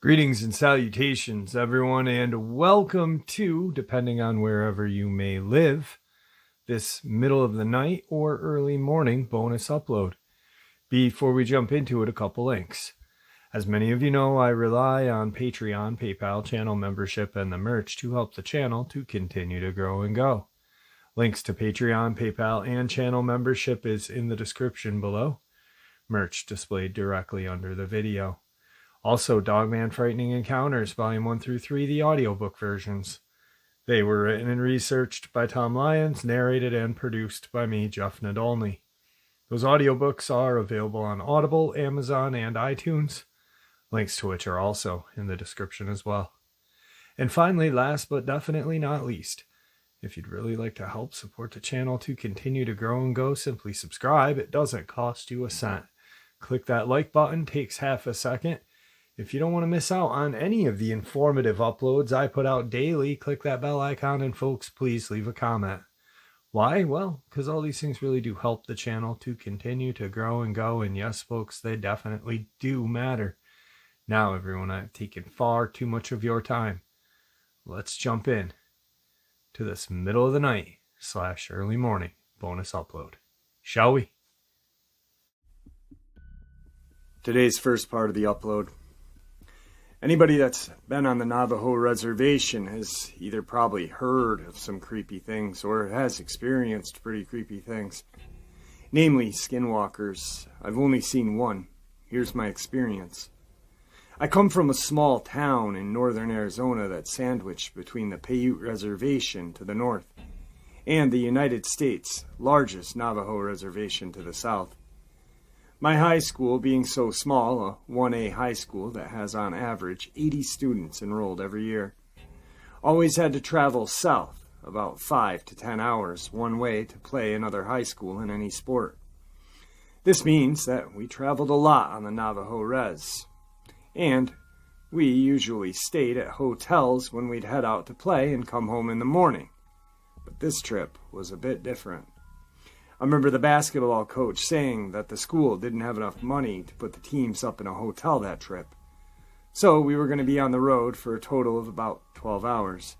Greetings and salutations, everyone, and welcome to, depending on wherever you may live, this middle of the night or early morning bonus upload. Before we jump into it, a couple links. As many of you know, I rely on Patreon, PayPal, channel membership, and the merch to help the channel to continue to grow and go. Links to Patreon, PayPal, and channel membership is in the description below. Merch displayed directly under the video. Also, Dogman Frightening Encounters, Volume 1 through 3, the audiobook versions. They were written and researched by Tom Lyons, narrated and produced by me, Jeff Nadolny. Those audiobooks are available on Audible, Amazon, and iTunes, links to which are also in the description as well. And finally, last but definitely not least, if you'd really like to help support the channel to continue to grow and go, simply subscribe. It doesn't cost you a cent. Click that like button, takes half a second. If you don't want to miss out on any of the informative uploads I put out daily, click that bell icon, and folks, please leave a comment. Why? Well, because all these things really do help the channel to continue to grow and go, and yes, folks, they definitely do matter. Now, everyone, I've taken far too much of your time. Let's jump in to this middle of the night / early morning bonus upload, shall we? Today's first part of the upload. Anybody that's been on the Navajo reservation has either probably heard of some creepy things or has experienced pretty creepy things. Namely, skinwalkers. I've only seen one. Here's my experience. I come from a small town in northern Arizona that's sandwiched between the Paiute Reservation to the north and the United States' largest Navajo reservation to the south. My high school, being so small, a 1A high school that has on average 80 students enrolled every year, always had to travel south about 5 to 10 hours one way to play another high school in any sport. This means that we traveled a lot on the Navajo res, and we usually stayed at hotels when we'd head out to play and come home in the morning. But this trip was a bit different. I remember the basketball coach saying that the school didn't have enough money to put the teams up in a hotel that trip. So we were going to be on the road for a total of about 12 hours.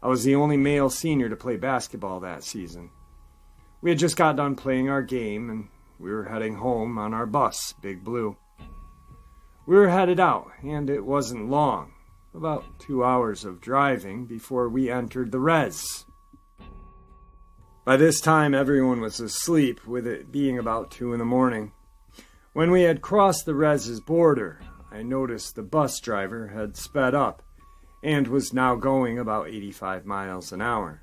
I was the only male senior to play basketball that season. We had just got done playing our game, and we were heading home on our bus, Big Blue. We were headed out, and it wasn't long, about 2 hours of driving, before we entered the res. By this time, everyone was asleep, with it being about 2 in the morning. When we had crossed the res's border, I noticed the bus driver had sped up and was now going about 85 miles an hour.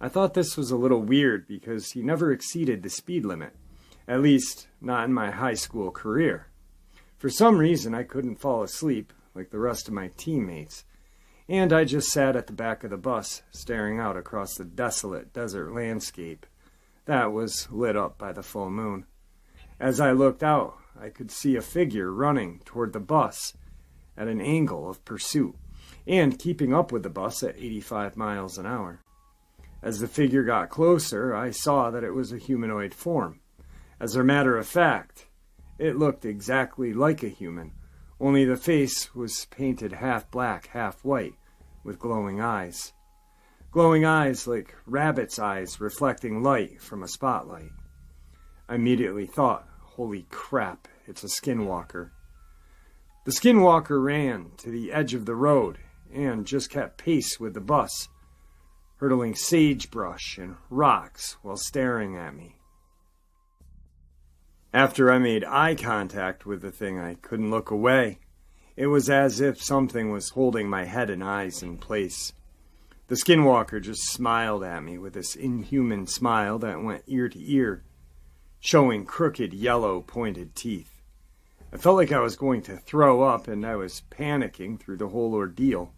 I thought this was a little weird because he never exceeded the speed limit, at least not in my high school career. For some reason, I couldn't fall asleep like the rest of my teammates, and I just sat at the back of the bus, staring out across the desolate desert landscape that was lit up by the full moon. As I looked out, I could see a figure running toward the bus at an angle of pursuit, and keeping up with the bus at 85 miles an hour. As the figure got closer, I saw that it was a humanoid form. As a matter of fact, it looked exactly like a human, only the face was painted half black, half white, with glowing eyes. Glowing eyes like rabbit's eyes reflecting light from a spotlight. I immediately thought, holy crap, it's a skinwalker. The skinwalker ran to the edge of the road and just kept pace with the bus, hurtling sagebrush and rocks while staring at me. After I made eye contact with the thing, I couldn't look away. It was as if something was holding my head and eyes in place. The skinwalker just smiled at me with this inhuman smile that went ear to ear, showing crooked yellow pointed teeth. I felt like I was going to throw up, and I was panicking through the whole ordeal.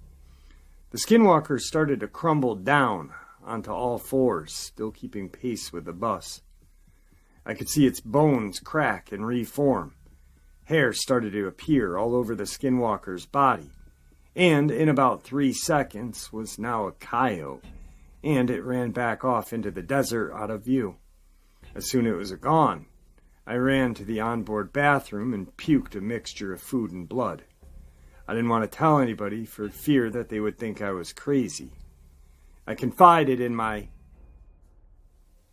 The skinwalker started to crumble down onto all fours, still keeping pace with the bus. I could see its bones crack and reform. Hair started to appear all over the skinwalker's body, and in about 3 seconds was now a coyote, and it ran back off into the desert out of view. As soon as it was gone, I ran to the onboard bathroom and puked a mixture of food and blood. I didn't want to tell anybody for fear that they would think I was crazy. I confided in my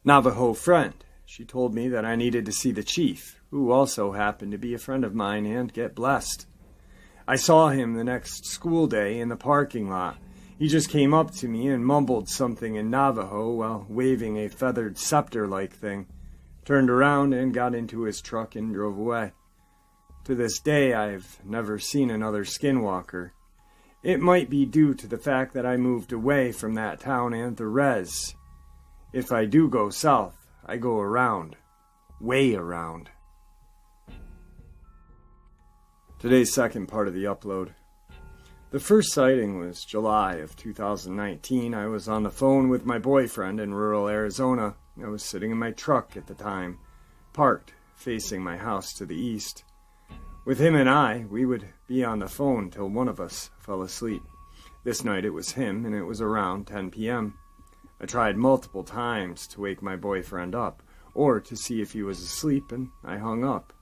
Navajo friend. She told me that I needed to see the chief, who also happened to be a friend of mine, and get blessed. I saw him the next school day in the parking lot. He just came up to me and mumbled something in Navajo while waving a feathered scepter-like thing, turned around and got into his truck and drove away. To this day, I've never seen another skinwalker. It might be due to the fact that I moved away from that town and the res. If I do go south, I go around. Way around. Today's second part of the upload. The first sighting was July of 2019. I was on the phone with my boyfriend in rural Arizona. I was sitting in my truck at the time, parked, facing my house to the east. With him and I, we would be on the phone till one of us fell asleep. This night it was him, and it was around 10 p.m. I tried multiple times to wake my boyfriend up, or to see if he was asleep, and I hung up.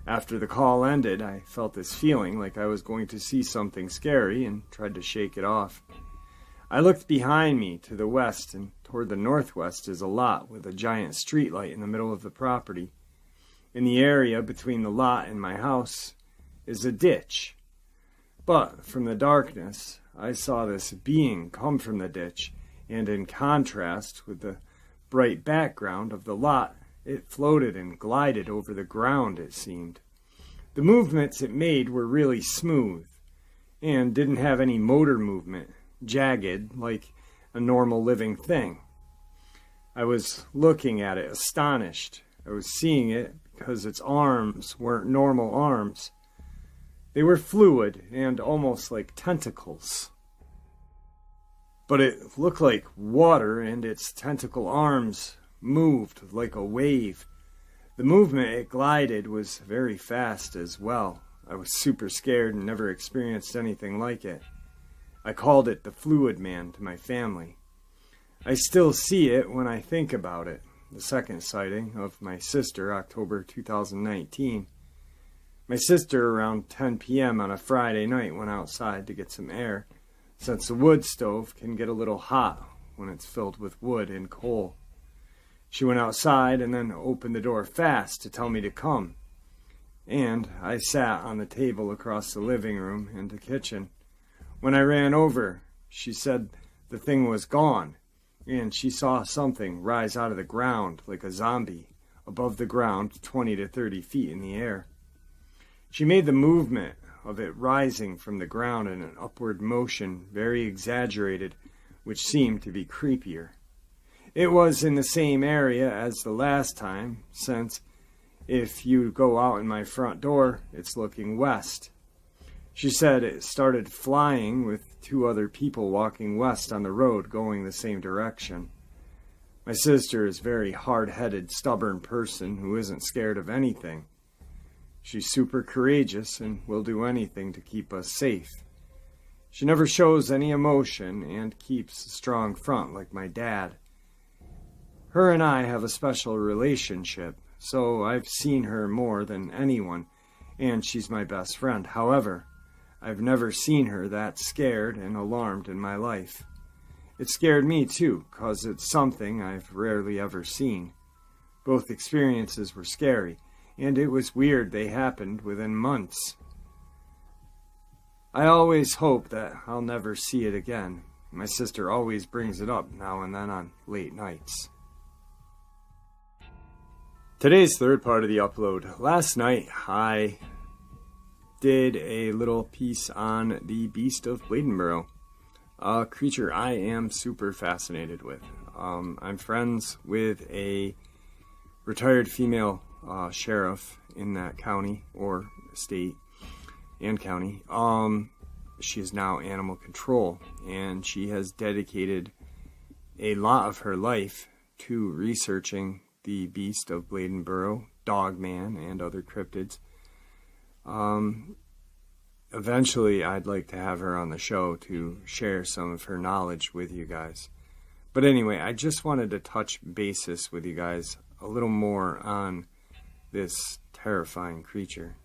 After the call ended, I felt this feeling like I was going to see something scary and tried to shake it off. I looked behind me to the west, and toward the northwest is a lot with a giant streetlight in the middle of the property. In the area between the lot and my house is a ditch. But from the darkness, I saw this being come from the ditch, and in contrast with the bright background of the lot, it floated and glided over the ground, it seemed. The movements it made were really smooth, and didn't have any motor movement, jagged, like a normal living thing. I was looking at it, astonished. I was seeing it because its arms weren't normal arms. They were fluid and almost like tentacles. But it looked like water, and its tentacle arms moved like a wave. The movement it glided was very fast as well. I was super scared and never experienced anything like it. I called it the Fluid Man to my family. I still see it when I think about it. The second sighting of my sister, October 2019. My sister, around 10 p.m. on a Friday night, went outside to get some air, since the wood stove can get a little hot when it's filled with wood and coal. She went outside and then opened the door fast to tell me to come. And I sat on the table across the living room and the kitchen. When I ran over, she said the thing was gone, and she saw something rise out of the ground like a zombie, above the ground 20 to 30 feet in the air. She made the movement of it rising from the ground in an upward motion, very exaggerated, which seemed to be creepier. It was in the same area as the last time, since if you go out in my front door, it's looking west. She said it started flying with two other people walking west on the road going the same direction. My sister is a very hard-headed, stubborn person who isn't scared of anything. She's super courageous and will do anything to keep us safe. She never shows any emotion and keeps a strong front like my dad. Her and I have a special relationship, so I've seen her more than anyone, and she's my best friend. However, I've never seen her that scared and alarmed in my life. It scared me too, 'cause it's something I've rarely ever seen. Both experiences were scary, and it was weird they happened within months. I always hope that I'll never see it again. My sister always brings it up now and then on late nights. Today's third part of the upload. Last night I did a little piece on the Beast of Bladenboro, a creature I am super fascinated with. I'm friends with a retired female sheriff in that county, or state and county. She is now animal control, and she has dedicated a lot of her life to researching the Beast of Bladenboro, Dogman, and other cryptids. Eventually, I'd like to have her on the show to share some of her knowledge with you guys. But anyway, I just wanted to touch basis with you guys a little more on this terrifying creature.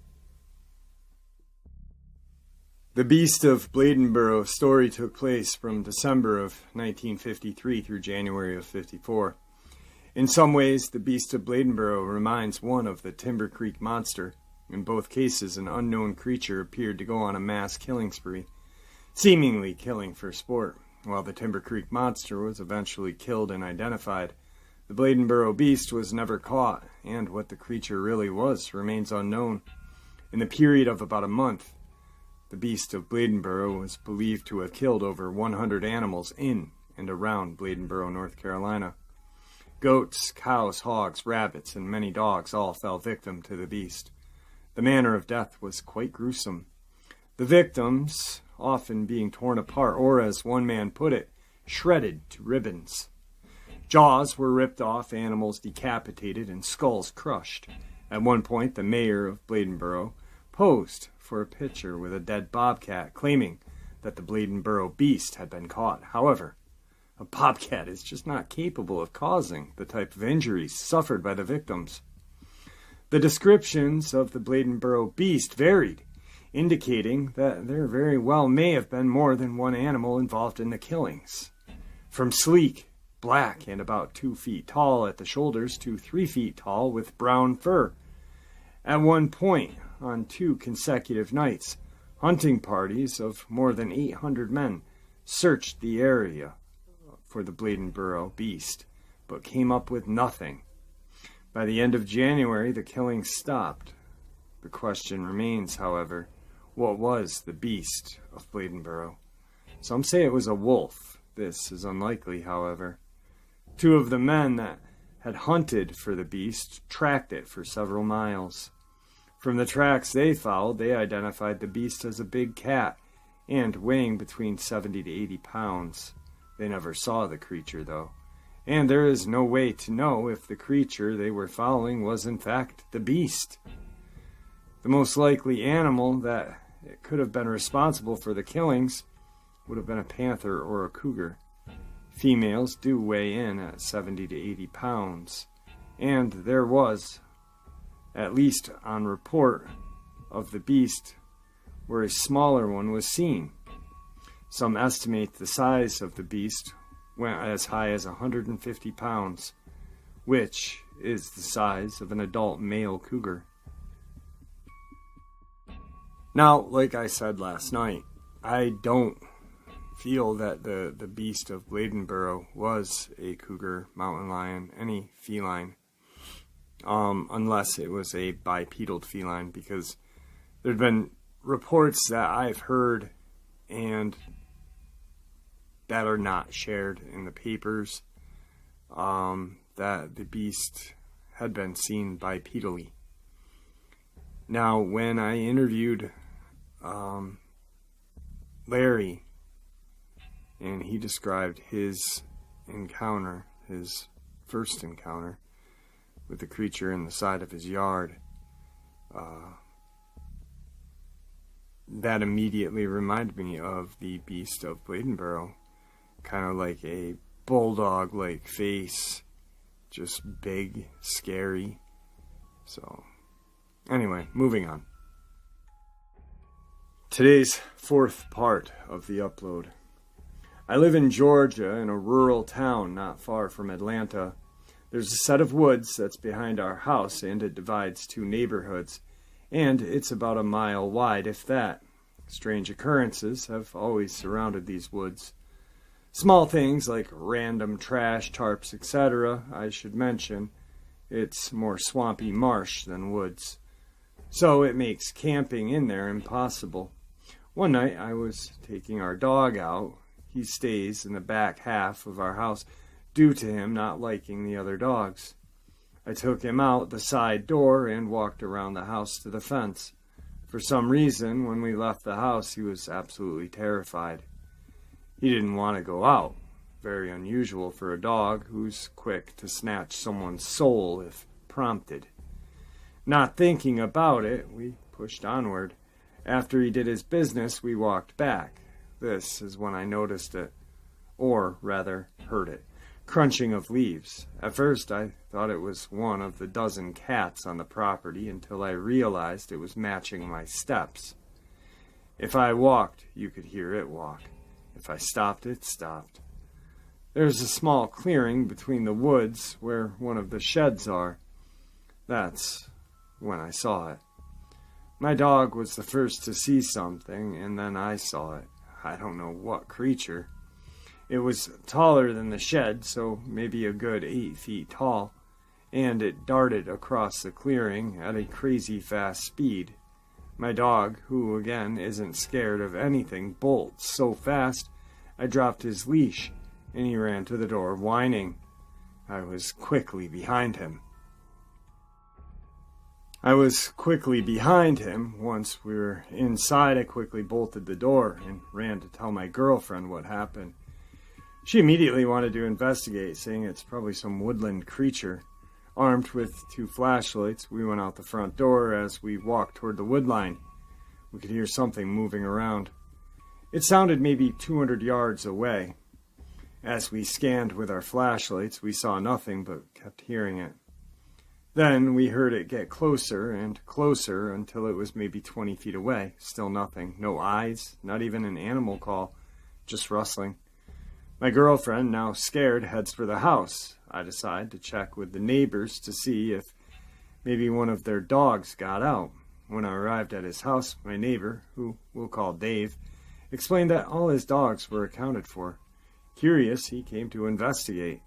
The Beast of Bladenborough story took place from December of 1953 through January of 54. In some ways, the Beast of Bladenborough reminds one of the Timber Creek Monster. In both cases, an unknown creature appeared to go on a mass killing spree, seemingly killing for sport. While the Timber Creek Monster was eventually killed and identified, the Bladenborough Beast was never caught, and what the creature really was remains unknown. In the period of about a month, the Beast of Bladenborough was believed to have killed over 100 animals in and around Bladenborough, North Carolina. Goats, cows, hogs, rabbits, and many dogs all fell victim to the beast. The manner of death was quite gruesome. The victims often being torn apart, or as one man put it, shredded to ribbons. Jaws were ripped off, animals decapitated, and skulls crushed. At one point, the mayor of Bladenborough posed for a picture with a dead bobcat, claiming that the Bladenborough Beast had been caught. However, a bobcat is just not capable of causing the type of injuries suffered by the victims. The descriptions of the Bladenborough Beast varied, indicating that there very well may have been more than one animal involved in the killings. From sleek, black, and about 2 feet tall at the shoulders to 3 feet tall with brown fur. At one point, on 2 consecutive nights, hunting parties of more than 800 men searched the area for the Bladenborough Beast, but came up with nothing. By the end of January, the killings stopped. The question remains, however, what was the Beast of Bladenborough? Some say it was a wolf. This is unlikely, however. 2 of the men that had hunted for the beast tracked it for several miles. From the tracks they followed, they identified the beast as a big cat and weighing between 70 to 80 pounds. They never saw the creature, though, and there is no way to know if the creature they were following was in fact the beast. The most likely animal that could have been responsible for the killings would have been a panther or a cougar. Females do weigh in at 70 to 80 pounds, and there was, at least on report of the beast, where a smaller one was seen. Some estimate the size of the beast went as high as 150 pounds, which is the size of an adult male cougar. Now, like I said last night, I don't feel that the Beast of Bladenborough was a cougar, mountain lion, any feline, unless it was a bipedal feline, because there have been reports that I've heard and that are not shared in the papers, that the beast had been seen bipedally. Now, when I interviewed Larry, and he described his encounter, his first encounter with the creature in the side of his yard, that immediately reminded me of the Beast of Bladenborough. Kind of like a bulldog-like face, just big, scary. So, anyway, moving on. Today's 4th part of the upload. I live in Georgia in a rural town not far from Atlanta. There's a set of woods that's behind our house, and it divides 2 neighborhoods, and it's about a mile wide, if that. Strange occurrences have always surrounded these woods. Small things like random trash, tarps, etc., I should mention. It's more swampy marsh than woods, so it makes camping in there impossible. One night I was taking our dog out. He stays in the back half of our house due to him not liking the other dogs. I took him out the side door and walked around the house to the fence. For some reason, when we left the house, he was absolutely terrified. He didn't want to go out. Very unusual for a dog who's quick to snatch someone's soul if prompted. Not thinking about it, we pushed onward. After he did his business, we walked back. This is when I noticed it, or rather, heard it. crunching of leaves. At first I thought it was one of the dozen cats on the property until I realized it was matching my steps. If I walked, you could hear it walk. If I stopped, it stopped. There's a small clearing between the woods where one of the sheds are. That's when I saw it. My dog was the first to see something, and then I saw it. I don't know what creature. It was taller than the shed, so maybe a good 8 feet tall, and it darted across the clearing at a crazy fast speed. My dog, who again isn't scared of anything, bolts so fast I dropped his leash, and he ran to the door whining. I was quickly behind him. Once we were inside, I quickly bolted the door and ran to tell my girlfriend what happened. She immediately wanted to investigate, saying it's probably some woodland creature. Armed with 2 flashlights, we went out the front door. As we walked toward the wood line, we could hear something moving around. It sounded maybe 200 yards away. As we scanned with our flashlights, we saw nothing but kept hearing it. Then we heard it get closer and closer until it was maybe 20 feet away. Still nothing. No eyes, not even an animal call, just rustling. My girlfriend, now scared, heads for the house. I decide to check with the neighbors to see if maybe one of their dogs got out. When I arrived at his house, my neighbor, who we'll call Dave, explained that all his dogs were accounted for. Curious, he came to investigate.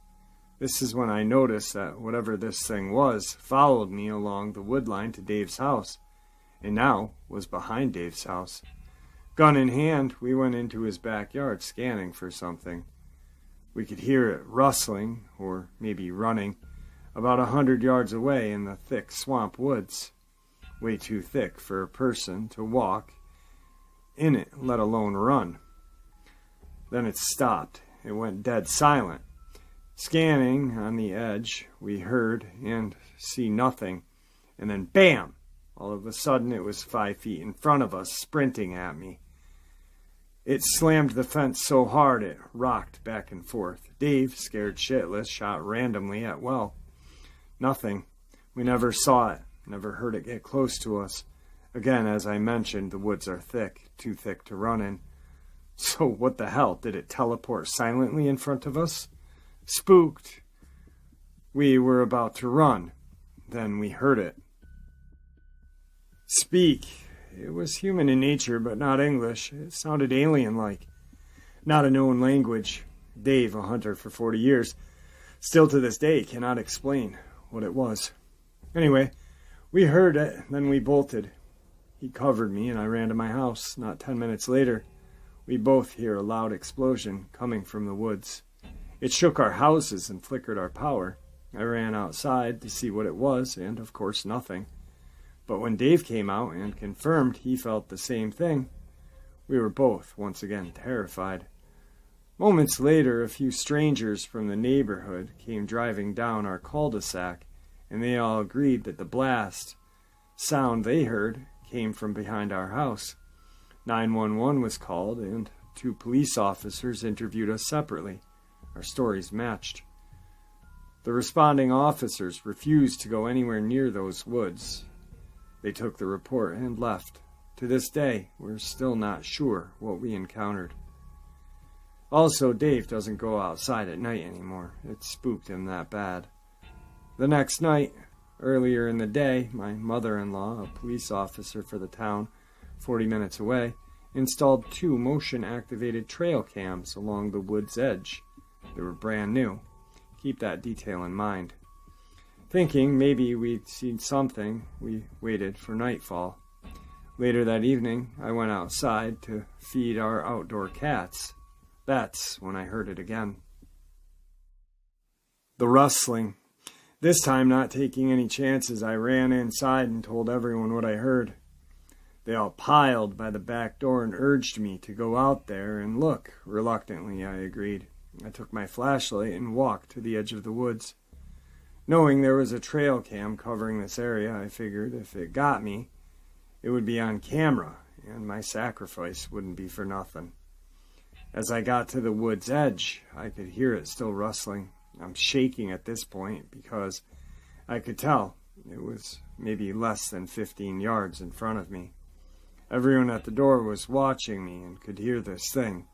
This is when I noticed that whatever this thing was followed me along the wood line to Dave's house, and now was behind Dave's house. Gun in hand, we went into his backyard scanning for something. We could hear it rustling, or maybe running, about 100 yards away in the thick swamp woods. Way too thick for a person to walk in it, let alone run. Then it stopped. It went dead silent. Scanning on the edge, we heard and see nothing. And then bam! All of a sudden it was 5 feet in front of us, sprinting at me. It slammed the fence so hard it rocked back and forth. Dave, scared shitless, shot randomly at nothing. We never saw it, never heard it get close to us. Again, as I mentioned, the woods are thick, too thick to run in. So what the hell? Did it teleport silently in front of us? Spooked, we were about to run. Then we heard it speak. It was human in nature, but not English. It sounded alien-like. Not a known language. Dave, a hunter for 40 years, still to this day cannot explain what it was. Anyway, we heard it, then we bolted. He covered me, and I ran to my house. Not 10 minutes later, we both hear a loud explosion coming from the woods. It shook our houses and flickered our power. I ran outside to see what it was, and of course nothing. But when Dave came out and confirmed he felt the same thing, we were both once again terrified. Moments later, a few strangers from the neighborhood came driving down our cul-de-sac, and they all agreed that the blast sound they heard came from behind our house. 911 was called, and 2 police officers interviewed us separately. Our stories matched. The responding officers refused to go anywhere near those woods. They took the report and left. To this day, we're still not sure what we encountered. Also, Dave doesn't go outside at night anymore. It spooked him that bad. The next night, earlier in the day, my mother-in-law, a police officer for the town, 40 minutes away, installed 2 motion-activated trail cams along the wood's edge. They were brand new. Keep that detail in mind. Thinking maybe we'd seen something, we waited for nightfall. Later that evening, I went outside to feed our outdoor cats. That's when I heard it again. The rustling. This time, not taking any chances, I ran inside and told everyone what I heard. They all piled by the back door and urged me to go out there and look. Reluctantly, I agreed. I took my flashlight and walked to the edge of the woods. Knowing there was a trail cam covering this area, I figured if it got me, it would be on camera, and my sacrifice wouldn't be for nothing. As I got to the wood's edge, I could hear it still rustling. I'm shaking at this point because I could tell it was maybe less than 15 yards in front of me. Everyone at the door was watching me and could hear this thing.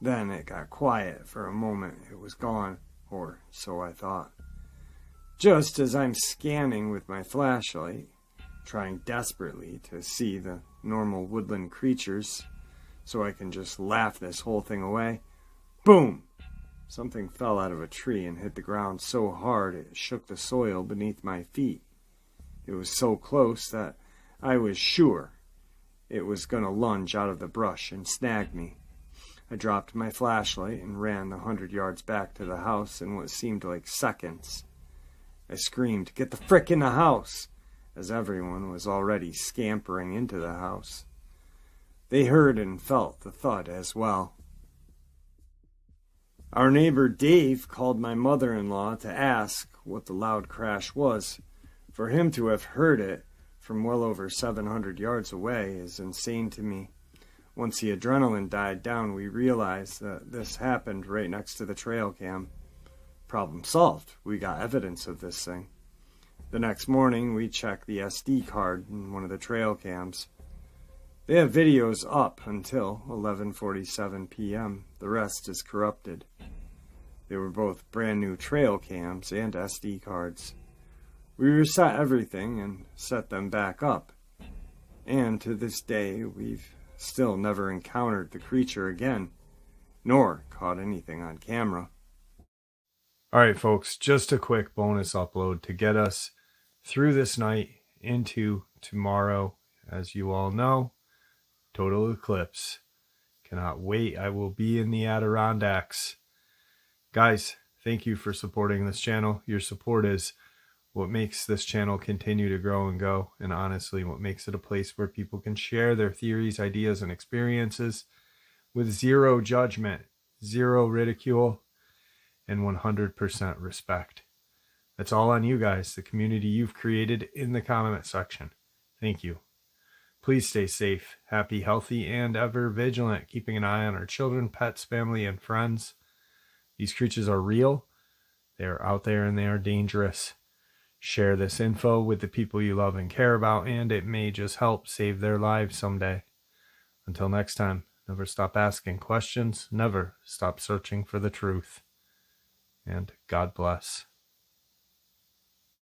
Then it got quiet for a moment. It was gone, or so I thought. Just as I'm scanning with my flashlight, trying desperately to see the normal woodland creatures so I can just laugh this whole thing away, boom! Something fell out of a tree and hit the ground so hard it shook the soil beneath my feet. It was so close that I was sure it was going to lunge out of the brush and snag me. I dropped my flashlight and ran the 100 yards back to the house in what seemed like seconds. I screamed, "Get the frick in the house!" as everyone was already scampering into the house. They heard and felt the thud as well. Our neighbor Dave called my mother-in-law to ask what the loud crash was. For him to have heard it from well over 700 yards away is insane to me. Once the adrenaline died down, we realized that this happened right next to the trail cam. Problem solved. We got evidence of this thing. The next morning, we checked the SD card in one of the trail cams. They have videos up until 11:47 p.m. The rest is corrupted. They were both brand new trail cams and SD cards. We reset everything and set them back up. And to this day, we've still never encountered the creature again, nor caught anything on camera. Alright folks, just a quick bonus upload to get us through this night into tomorrow. As you all know, total eclipse. Cannot wait. I will be in the Adirondacks. Guys, thank you for supporting this channel. Your support is what makes this channel continue to grow and go, and honestly what makes it a place where people can share their theories, ideas, and experiences with zero judgment, zero ridicule, and 100% respect. That's all on you guys, the community you've created in the comment section. Thank you. Please stay safe, happy, healthy, and ever vigilant, keeping an eye on our children, pets, family, and friends. These creatures are real. They are out there and they are dangerous. Share this info with the people you love and care about, and it may just help save their lives someday. Until next time, never stop asking questions, never stop searching for the truth. And God bless.